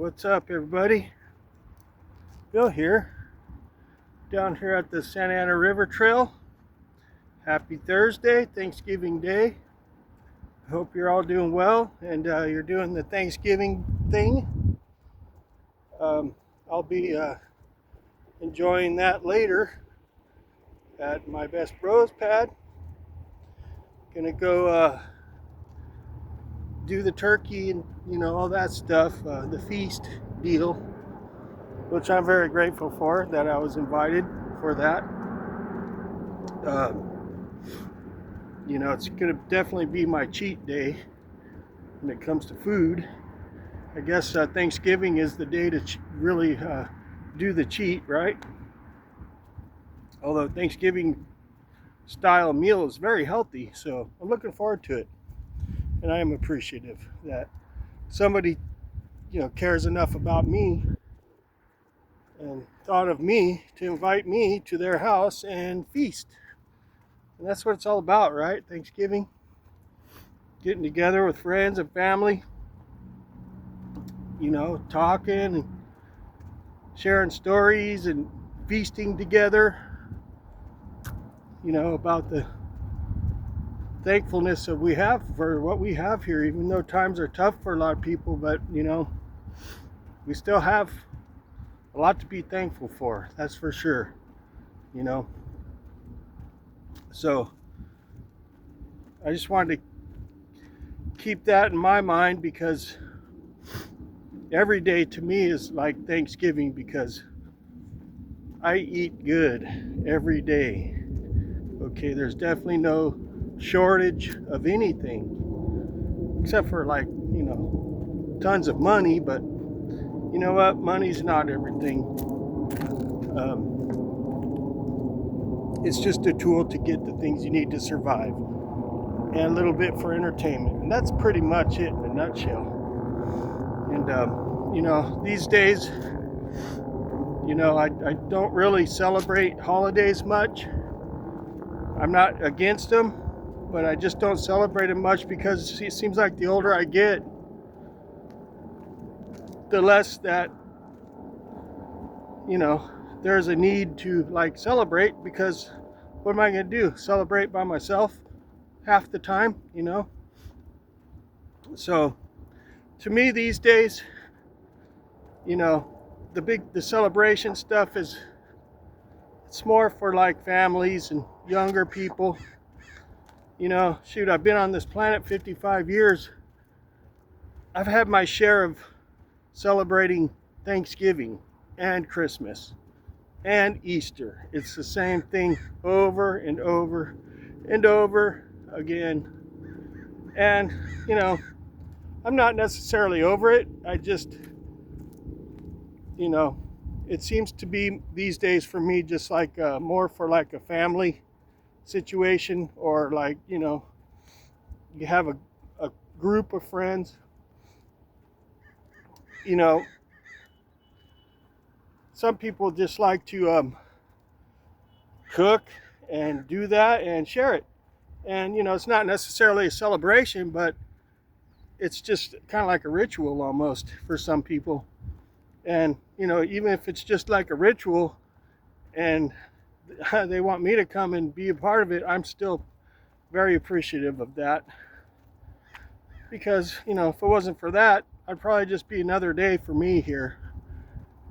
What's up, everybody? Bill here, down here at the Santa Ana River Trail. Happy Thursday, Thanksgiving Day. I hope you're all doing well and you're doing the Thanksgiving thing. I'll be enjoying that later at my Best Bros pad. Gonna go do the turkey and all that stuff, the feast deal, which I'm very grateful for that I was invited for that. It's going to definitely be my cheat day when it comes to food. I guess Thanksgiving is the day to really do the cheat, right? Although Thanksgiving style meal is very healthy, so I'm looking forward to it. And I am appreciative that somebody, cares enough about me and thought of me to invite me to their house and feast. And that's what it's all about, right? Thanksgiving. Getting together with friends and family. Talking and sharing stories and feasting together. About the thankfulness that we have for what we have here, even though times are tough for a lot of people, but we still have a lot to be thankful for, that's for sure. So I just wanted to keep that in my mind, because every day to me is like Thanksgiving, because I eat good every day. Okay, there's definitely no shortage of anything, except for tons of money, but you know what? Money's not everything. It's just a tool to get the things you need to survive, and a little bit for entertainment, and that's pretty much it in a nutshell. And these days, I don't really celebrate holidays much. I'm not against them, but I just don't celebrate them much, because it seems like the older I get, the less that there's a need to celebrate, because what am I going to do? Celebrate by myself half the time, So to me these days, the celebration stuff it's more for families and younger people. Shoot, I've been on this planet 55 years. I've had my share of celebrating Thanksgiving and Christmas and Easter. It's the same thing over and over and over again. And, I'm not necessarily over it. I just, it seems to be these days for me just more for a family situation, or you have a group of friends. Some people just like to cook and do that and share it. And, it's not necessarily a celebration, but it's just kind of like a ritual almost for some people. And, even if it's just like a ritual and they want me to come and be a part of it, I'm still very appreciative of that. Because, if it wasn't for that, I'd probably just be another day for me here.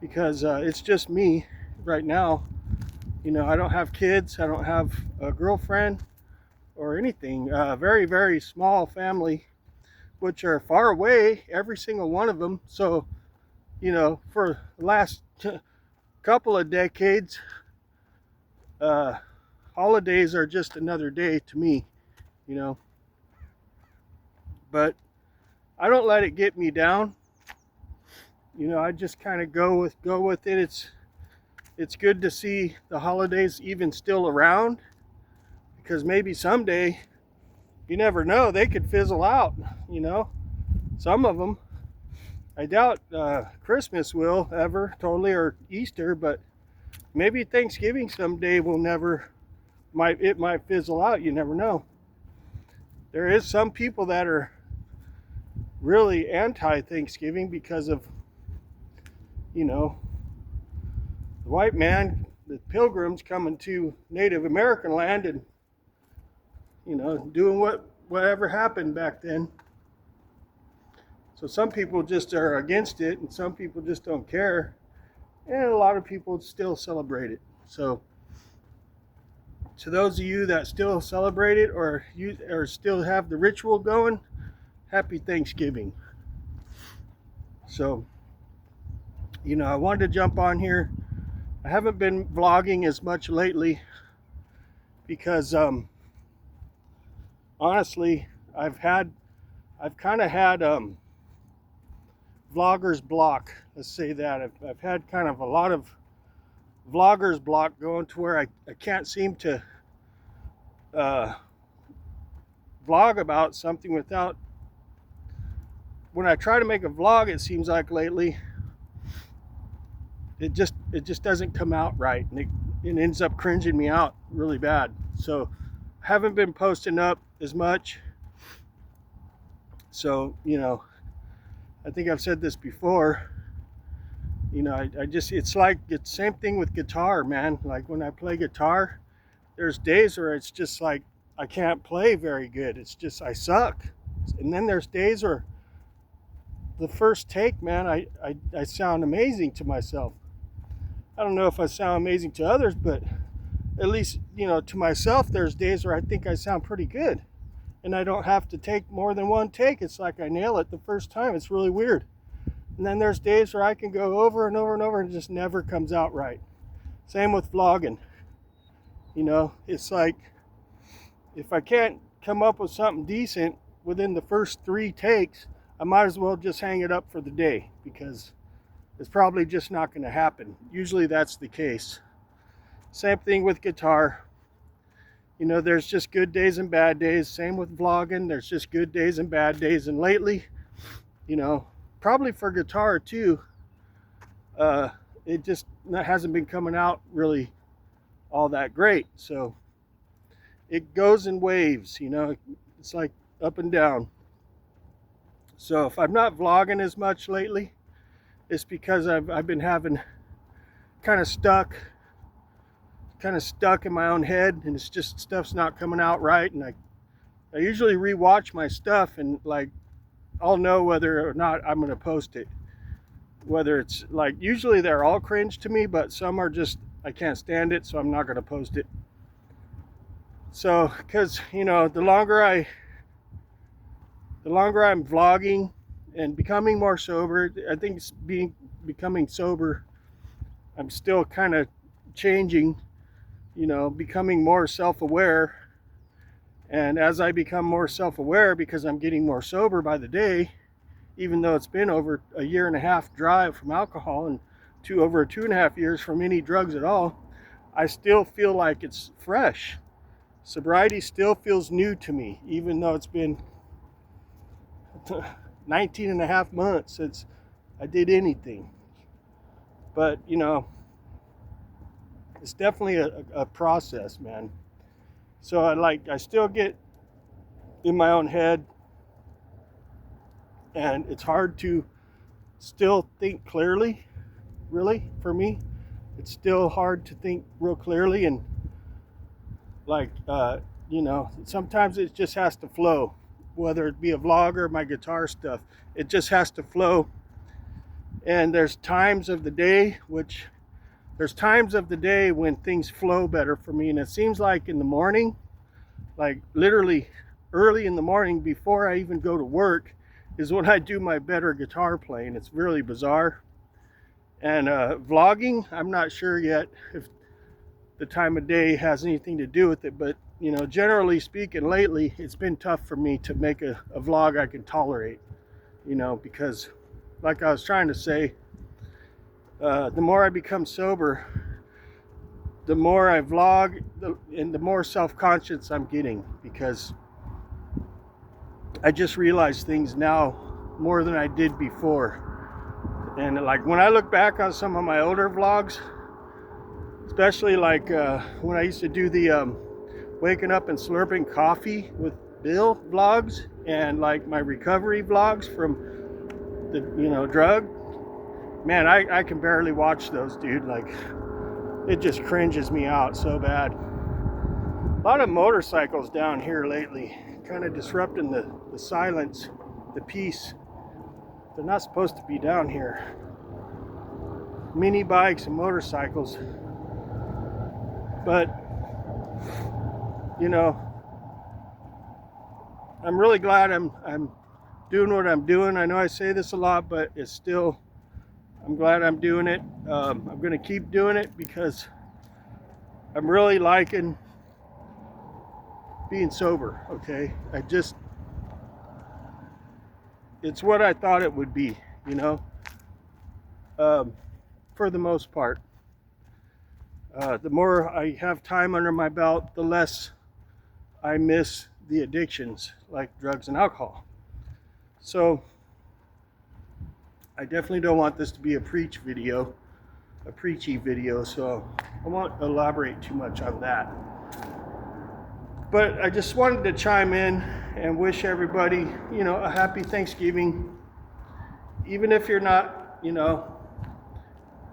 Because it's just me right now. I don't have kids. I don't have a girlfriend or anything. Very, very small family, which are far away, every single one of them. So, for the last couple of decades, holidays are just another day to me, But I don't let it get me down. I just kind of go with it. It's good to see the holidays even still around, because maybe someday, you never know, they could fizzle out. Some of them. I doubt Christmas will ever totally, or Easter, but maybe Thanksgiving someday it might fizzle out. You never know. There is some people that are really anti-Thanksgiving because of you know, the white man, the pilgrims coming to Native American land and, you know, doing whatever happened back then. So some people just are against it, and some people just don't care, and a lot of people still celebrate it. So to those of you that still celebrate it or still have the ritual going, happy Thanksgiving. So, you know, I wanted to jump on here. I haven't been vlogging as much lately because honestly, I've kind of had vlogger's block. Let's say that I've had kind of a lot of vlogger's block going to where I can't seem to vlog about something without, when I try to make a vlog, it seems like lately it just doesn't come out right, and it ends up cringing me out really bad. So I haven't been posting up as much. So, you know, I think I've said this before, you know, I just, it's like, it's same thing with guitar, man. Like when I play guitar, there's days where it's just like I can't play very good. It's just, I suck. And then there's days where the first take, man, I sound amazing to myself. I don't know if I sound amazing to others, but at least, you know, to myself, there's days where I think I sound pretty good. And I don't have to take more than one take. It's like I nail it the first time. It's really weird. And then there's days where I can go over and over and over and it just never comes out right. Same with vlogging. You know, it's like if I can't come up with something decent within the first 3 takes, I might as well just hang it up for the day, because it's probably just not going to happen. Usually that's the case. Same thing with guitar. You know, there's just good days and bad days. Same with vlogging. There's just good days and bad days. And lately, you know, probably for guitar too, it just hasn't been coming out really all that great. So it goes in waves, you know, it's like up and down. So if I'm not vlogging as much lately, it's because I've been having kind of stuck in my own head, and it's just stuff's not coming out right. And I usually rewatch my stuff, and like I'll know whether or not I'm going to post it. Whether it's like, usually they're all cringe to me, but some are just, I can't stand it, so I'm not going to post it. So, because, you know, the longer I'm vlogging and becoming more sober, I think it's becoming sober, I'm still kind of changing, you know, becoming more self-aware. And as I become more self-aware, because I'm getting more sober by the day, even though it's been over a 1.5 year drive from alcohol and over 2.5 years from any drugs at all, I still feel like it's fresh. Sobriety still feels new to me, even though it's been 19.5 months since I did anything. But, you know, it's definitely a process, man. So I still get in my own head, and it's hard to still think clearly, really, for me. It's still hard to think real clearly, and like, you know, sometimes it just has to flow, whether it be a vlog or my guitar stuff. It just has to flow. And there's times of the day when things flow better for me, and it seems like in the morning, like literally early in the morning before I even go to work, is when I do my better guitar playing. It's really bizarre. And vlogging, I'm not sure yet if the time of day has anything to do with it, but, you know, generally speaking, lately it's been tough for me to make a vlog I can tolerate, you know, because like I was trying to say, the more I become sober, the more I vlog, and the more self-conscious I'm getting, because I just realize things now more than I did before. And like when I look back on some of my older vlogs, especially like when I used to do the waking up and slurping coffee with Bill vlogs, and like my recovery vlogs from the, you know, drug, man, I can barely watch those, dude. Like, it just cringes me out so bad. A lot of motorcycles down here lately, kind of disrupting the silence, the peace. They're not supposed to be down here. Mini bikes and motorcycles. But, you know, I'm really glad I'm doing what I'm doing. I know I say this a lot, but it's still, I'm glad I'm doing it. I'm going to keep doing it because I'm really liking being sober, okay? It's what I thought it would be, you know, for the most part. The more I have time under my belt, the less I miss the addictions like drugs and alcohol. So I definitely don't want this to be a preachy video, so I won't elaborate too much on that. But I just wanted to chime in and wish everybody, you know, a happy Thanksgiving. Even if you're not, you know,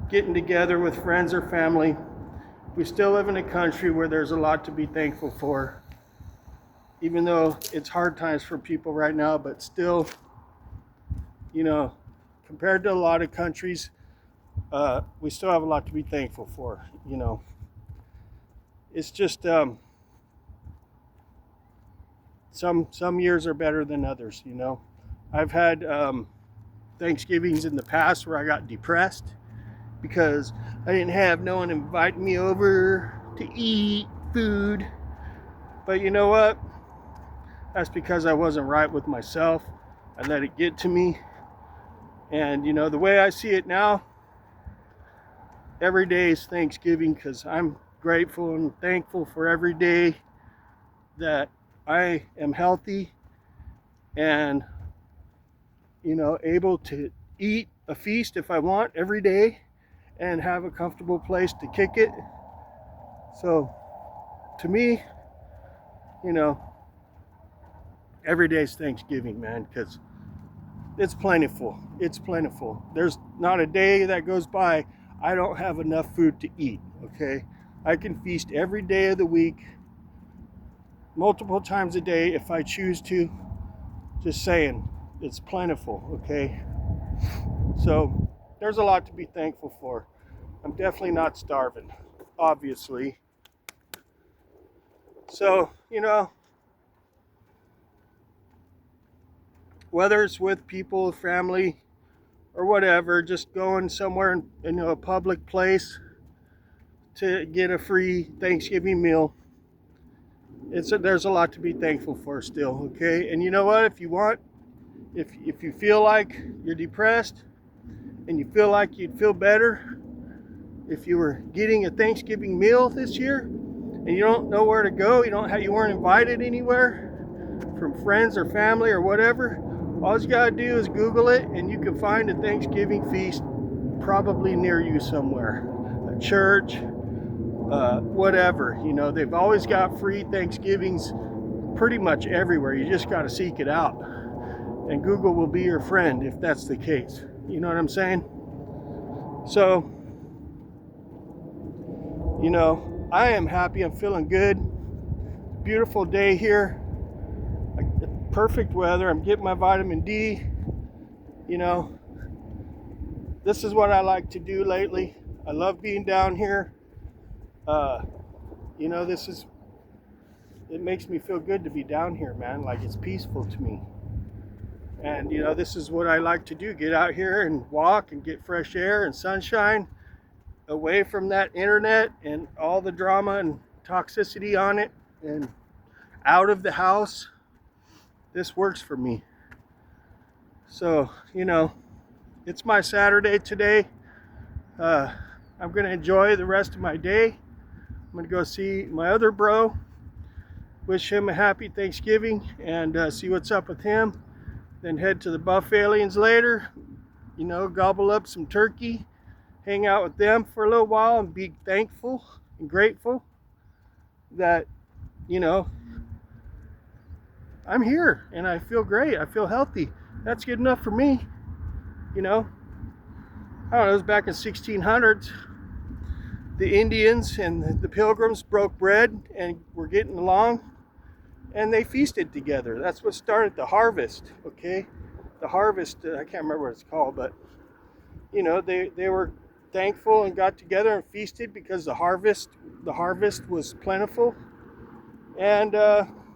getting together with friends or family, we still live in a country where there's a lot to be thankful for. Even though it's hard times for people right now, but still, you know, compared to a lot of countries, we still have a lot to be thankful for, you know. It's just some years are better than others, you know. I've had Thanksgivings in the past where I got depressed because I didn't have no one inviting me over to eat food. But you know what? That's because I wasn't right with myself. I let it get to me. And you know, the way I see it now, every day is Thanksgiving because I'm grateful and thankful for every day that I am healthy and, you know, able to eat a feast if I want every day and have a comfortable place to kick it. So to me, you know, every day is Thanksgiving, man, because it's plentiful. It's plentiful. There's not a day that goes by I don't have enough food to eat, okay? I can feast every day of the week, multiple times a day if I choose to. Just saying, it's plentiful, okay? So there's a lot to be thankful for. I'm definitely not starving, obviously. So, you know, whether it's with people, family, or whatever, just going somewhere in, you know, a public place to get a free Thanksgiving meal, there's a lot to be thankful for still, okay? And you know what? If you want, if you feel like you're depressed and you feel like you'd feel better if you were getting a Thanksgiving meal this year and you don't know where to go, you weren't invited anywhere from friends or family or whatever, all you gotta do is Google it and you can find a Thanksgiving feast probably near you somewhere, a church, whatever. You know, they've always got free Thanksgivings pretty much everywhere. You just got to seek it out, and Google will be your friend if that's the case. You know what I'm saying? So, you know, I am happy. I'm feeling good. Beautiful day here. Perfect weather. I'm getting my vitamin D. You know, this is what I like to do lately. I love being down here. You know, it makes me feel good to be down here, man. Like, it's peaceful to me. And, you know, this is what I like to do. Get out here and walk and get fresh air and sunshine away from that internet and all the drama and toxicity on it and out of the house. This works for me. So, you know, it's my Saturday today. I'm going to enjoy the rest of my day. I'm going to go see my other bro, wish him a happy Thanksgiving, and see what's up with him. Then head to the Buff Aliens later, you know, gobble up some turkey, hang out with them for a little while, and be thankful and grateful that, you know, I'm here and I feel great. I feel healthy. That's good enough for me, you know. I don't know, it was back in 1600s. The Indians and the Pilgrims broke bread and were getting along, and they feasted together. That's what started the harvest, okay? The harvest, I can't remember what it's called, but you know, they were thankful and got together and feasted because the harvest was plentiful. And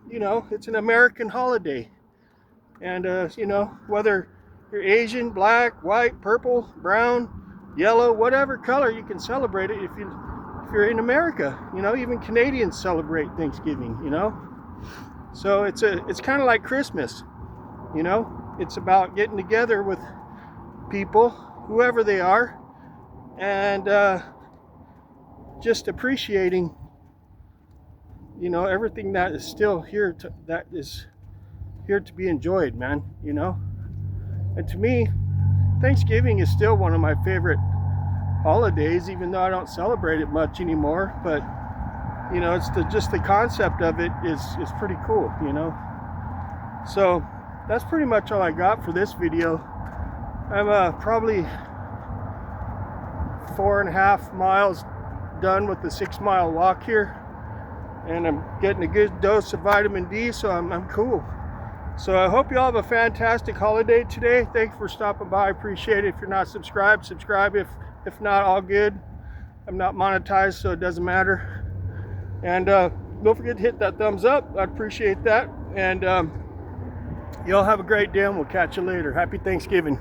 you know, it's an American holiday. And you know, whether you're Asian, black, white, purple, brown, yellow, whatever color, you can celebrate it if you're in America. You know, even Canadians celebrate Thanksgiving, you know. So it's kind of like Christmas, you know. It's about getting together with people, whoever they are, and just appreciating, you know, everything that is still here that is here to be enjoyed, man, you know. And to me, Thanksgiving is still one of my favorite holidays, even though I don't celebrate it much anymore. But you know, it's just the concept of it is pretty cool, you know. So that's pretty much all I got for this video. I'm probably 4.5 miles done with the 6-mile walk here, and I'm getting a good dose of vitamin D, so I'm cool. So I hope you all have a fantastic holiday today. Thanks for stopping by. I appreciate it. If you're not subscribed, subscribe. If not, all good. I'm not monetized, so it doesn't matter. And don't forget to hit that thumbs up. I'd appreciate that. And you all have a great day, and we'll catch you later. Happy Thanksgiving.